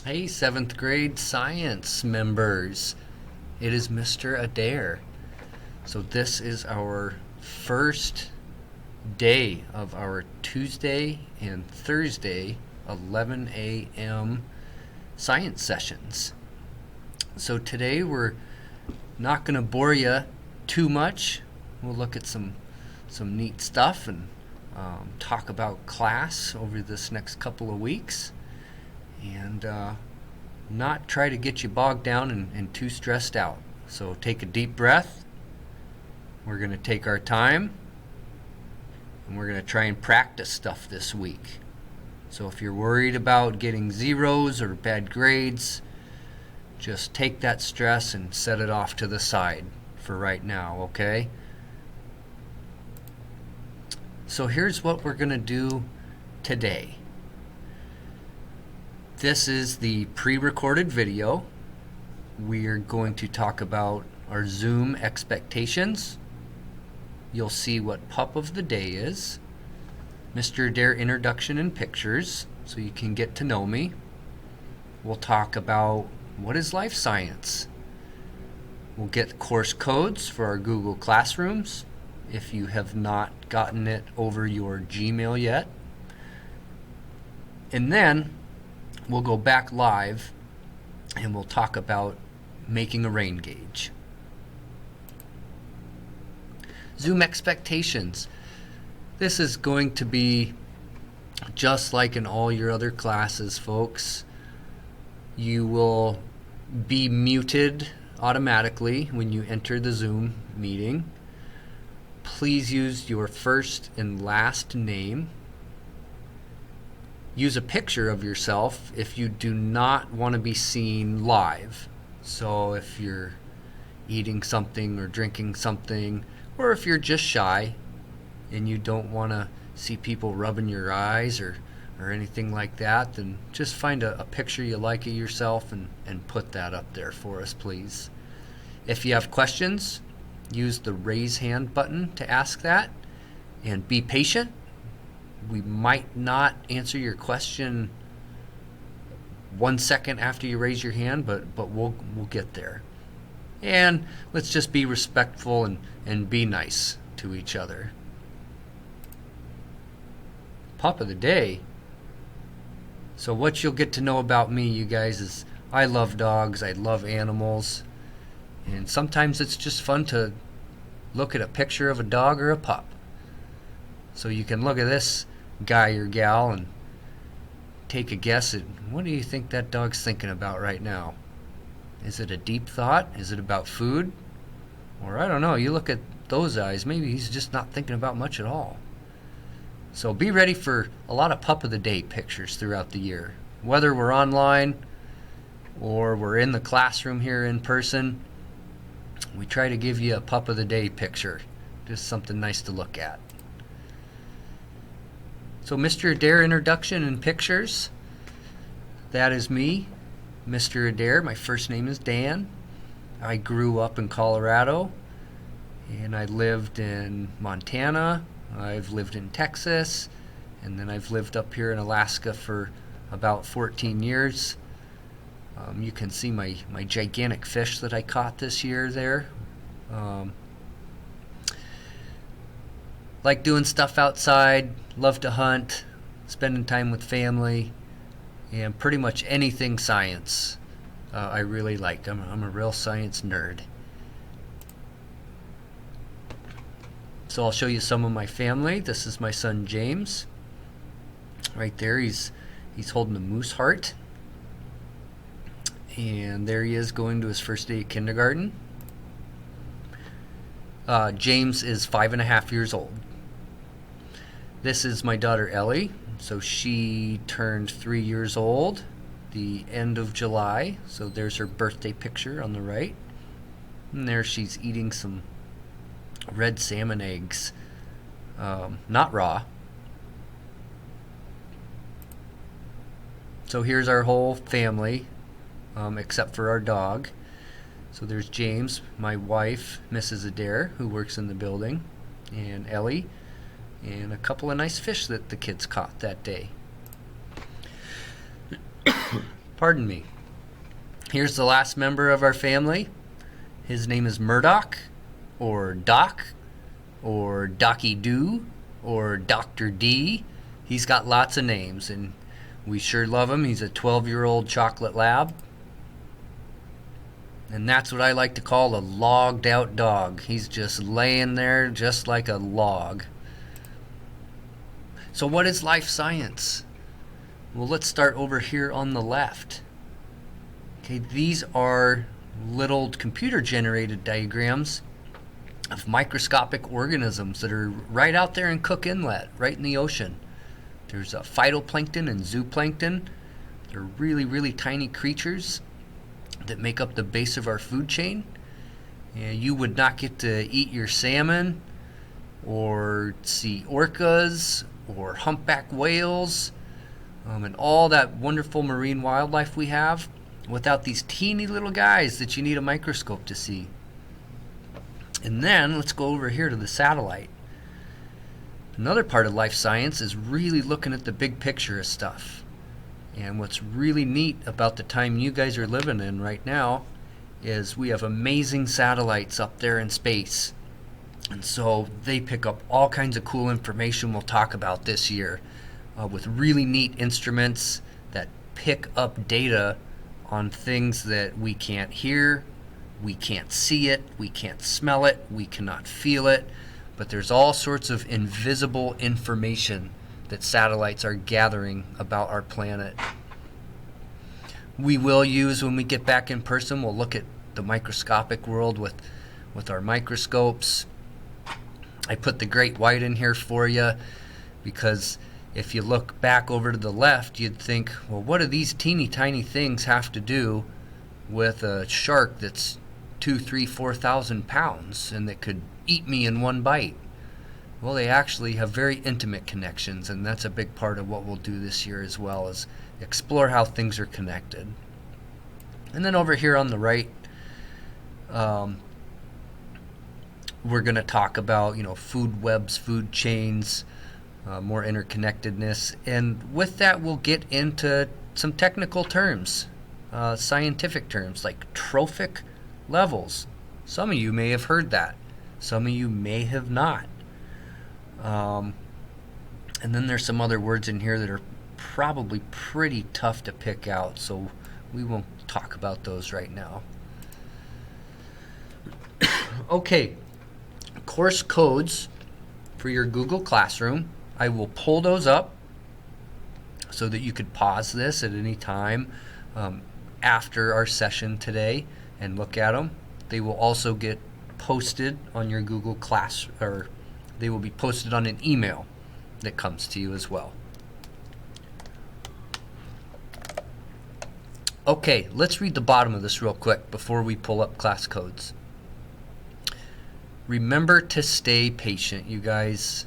Hey, 7th grade science members. It is Mr. Adair. So, this is our first day of our Tuesday and Thursday 11 a.m. science sessions. So, today we're not going to bore you too much. We'll look at some neat stuff and talk about class over this next couple of weeks. And not try to get you bogged down and too stressed out. So take a deep breath. We're going to take our time and we're going to try and practice stuff this week. So if you're worried about getting zeros or bad grades, just take that stress and set it off to the side for right now, okay? So here's what we're going to do today. This is the pre-recorded video. We are going to talk about our Zoom expectations. You'll see what pup of the day is. Mr. Adair introduction and pictures, so you can get to know me. We'll talk about what is life science. We'll get course codes for our Google Classrooms if you have not gotten it over your Gmail yet. And then we'll go back live and we'll talk about making a rain gauge. Zoom expectations. This is going to be just like in all your other classes, folks. You will be muted automatically when you enter the Zoom meeting. Please use your first and last name. Use a picture of yourself if you do not want to be seen live. So if you're eating something or drinking something, or if you're just shy and you don't want to see people rubbing your eyes or anything like that, then just find a picture you like of yourself and put that up there for us, please. If you have questions, use the raise hand button to ask that, and be patient. We might not answer your question 1 second after you raise your hand, but we'll get there. And let's just be respectful and be nice to each other. Pup of the day. So what you'll get to know about me, you guys, is I love dogs, I love animals, and sometimes it's just fun to look at a picture of a dog or a pup. So you can look at this guy or gal and take a guess at what do you think that dog's thinking about right now. Is it a deep thought? Is it about food? Or I don't know, you look at those eyes, maybe he's just not thinking about much at all. So be ready for a lot of pup of the day pictures throughout the year. Whether we're online or we're in the classroom here in person, we try to give you a pup of the day picture. Just something nice to look at. So Mr. Adair introduction and pictures. That is me, Mr. Adair. My first name is Dan. I grew up in Colorado, and I lived in Montana. I've lived in Texas, and then I've lived up here in Alaska for about 14 years. You can see my gigantic fish that I caught this year there. Like doing stuff outside, love to hunt, spending time with family, and pretty much anything science I really like. I'm a real science nerd. So I'll show you some of my family. This is my son James. Right there, he's holding a moose heart. And there he is going to his first day of kindergarten. James is 5.5 years old. This is my daughter Ellie. So she turned 3 years old the end of July. So there's her birthday picture on the right. And there she's eating some red salmon eggs. Not raw. So here's our whole family, except for our dog. So there's James, my wife, Mrs. Adair, who works in the building, and Ellie, and a couple of nice fish that the kids caught that day. Pardon me. Here's the last member of our family. His name is Murdoch, or Doc, or Docky Doo, or Dr. D. He's got lots of names, and we sure love him. He's a 12-year-old chocolate lab. And that's what I like to call a logged out dog. He's just laying there just like a log. So what is life science? Well, let's start over here on the left. Okay, these are little computer-generated diagrams of microscopic organisms that are right out there in Cook Inlet, right in the ocean. There's phytoplankton and zooplankton. They're really, really tiny creatures that make up the base of our food chain. And you would not get to eat your salmon or see orcas or humpback whales and all that wonderful marine wildlife we have without these teeny little guys that you need a microscope to see. And then let's go over here to the satellite. Another part of life science is really looking at the big picture of stuff. And what's really neat about the time you guys are living in right now is we have amazing satellites up there in space. And so they pick up all kinds of cool information we'll talk about this year with really neat instruments that pick up data on things that we can't hear, we can't see it, we can't smell it, we cannot feel it, but there's all sorts of invisible information that satellites are gathering about our planet. We will use, when we get back in person, we'll look at the microscopic world with our microscopes. I put the great white in here for you because if you look back over to the left, you'd think, well, what do these teeny tiny things have to do with a shark that's 2,000, 3,000, 4,000 pounds and that could eat me in one bite? Well, they actually have very intimate connections, and that's a big part of what we'll do this year as well, is explore how things are connected. And then over here on the right, we're going to talk about, food webs, food chains, more interconnectedness, and with that we'll get into some technical terms, scientific terms like trophic levels. Some of you may have heard that, some of you may have not. And then there's some other words in here that are probably pretty tough to pick out, so we won't talk about those right now. Okay, course codes for your Google Classroom. I will pull those up so that you could pause this at any time after our session today and look at them. They will also get posted on your Google Class, or they will be posted on an email that comes to you as well. Okay, let's read the bottom of this real quick before we pull up class codes. Remember to stay patient, you guys.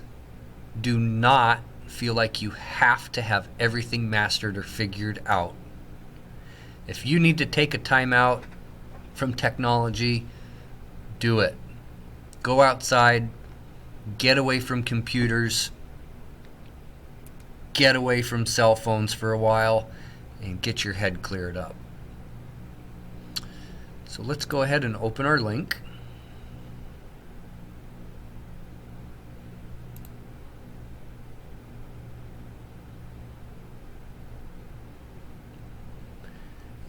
Do not feel like you have to have everything mastered or figured out. If you need to take a time out from technology, do it. Go outside, get away from computers, get away from cell phones for a while, and get your head cleared up. So let's go ahead and open our link.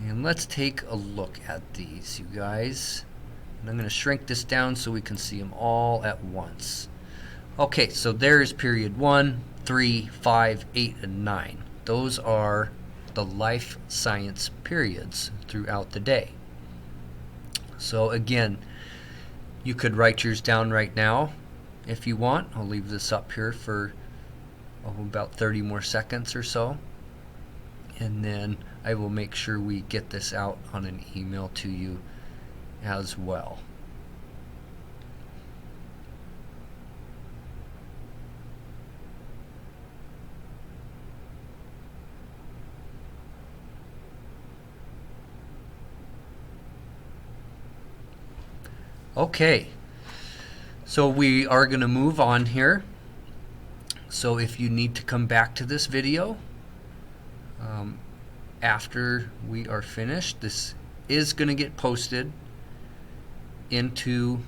And let's take a look at these, you guys. And I'm going to shrink this down so we can see them all at once. Okay, so there's period 1, 3, 5, 8, and 9. Those are the life science periods throughout the day. So again, you could write yours down right now if you want. I'll leave this up here for about 30 more seconds or so. And then I will make sure we get this out on an email to you as well. Okay, so we are going to move on here. So if you need to come back to this video, after we are finished. This is going to get posted into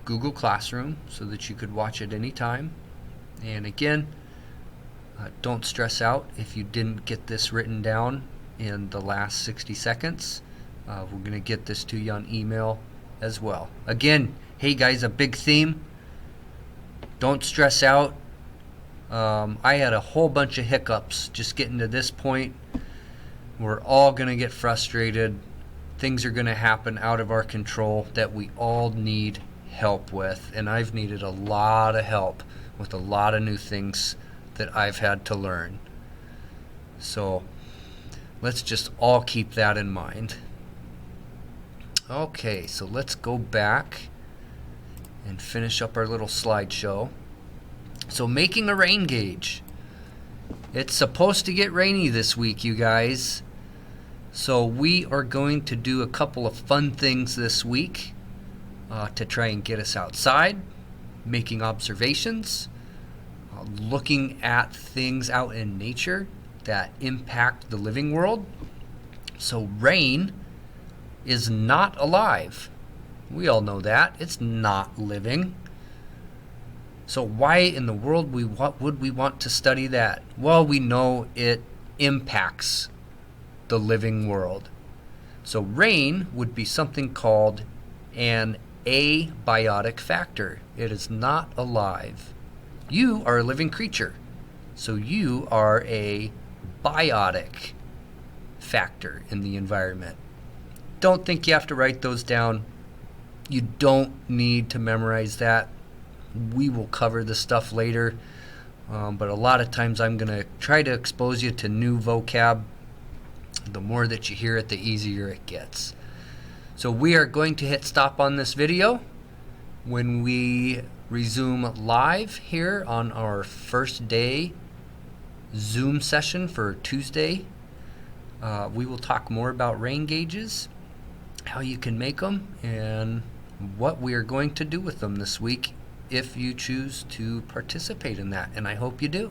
Google Classroom so that you could watch it anytime. And again, don't stress out if you didn't get this written down in the last 60 seconds. We're going to get this to you on email as well. Again, hey guys, a big theme. Don't stress out. I had a whole bunch of hiccups just getting to this point. We're all going to get frustrated. Things are going to happen out of our control that we all need help with. And I've needed a lot of help with a lot of new things that I've had to learn. So let's just all keep that in mind. Okay, so let's go back and finish up our little slideshow. So making a rain gauge. It's supposed to get rainy this week, you guys. So we are going to do a couple of fun things this week to try and get us outside, making observations, looking at things out in nature that impact the living world. So rain is not alive. We all know that. It's not living. So why in the world would we want to study that? Well, we know it impacts the living world. So rain would be something called an abiotic factor. It is not alive. You are a living creature, so you are a biotic factor in the environment. Don't think you have to write those down. You don't need to memorize that. We will cover this stuff later, but a lot of times I'm going to try to expose you to new vocab. The more that you hear it, the easier it gets. So we are going to hit stop on this video. When we resume live here on our first day Zoom session for Tuesday, we will talk more about rain gauges, how you can make them, and what we are going to do with them this week if you choose to participate in that, and I hope you do.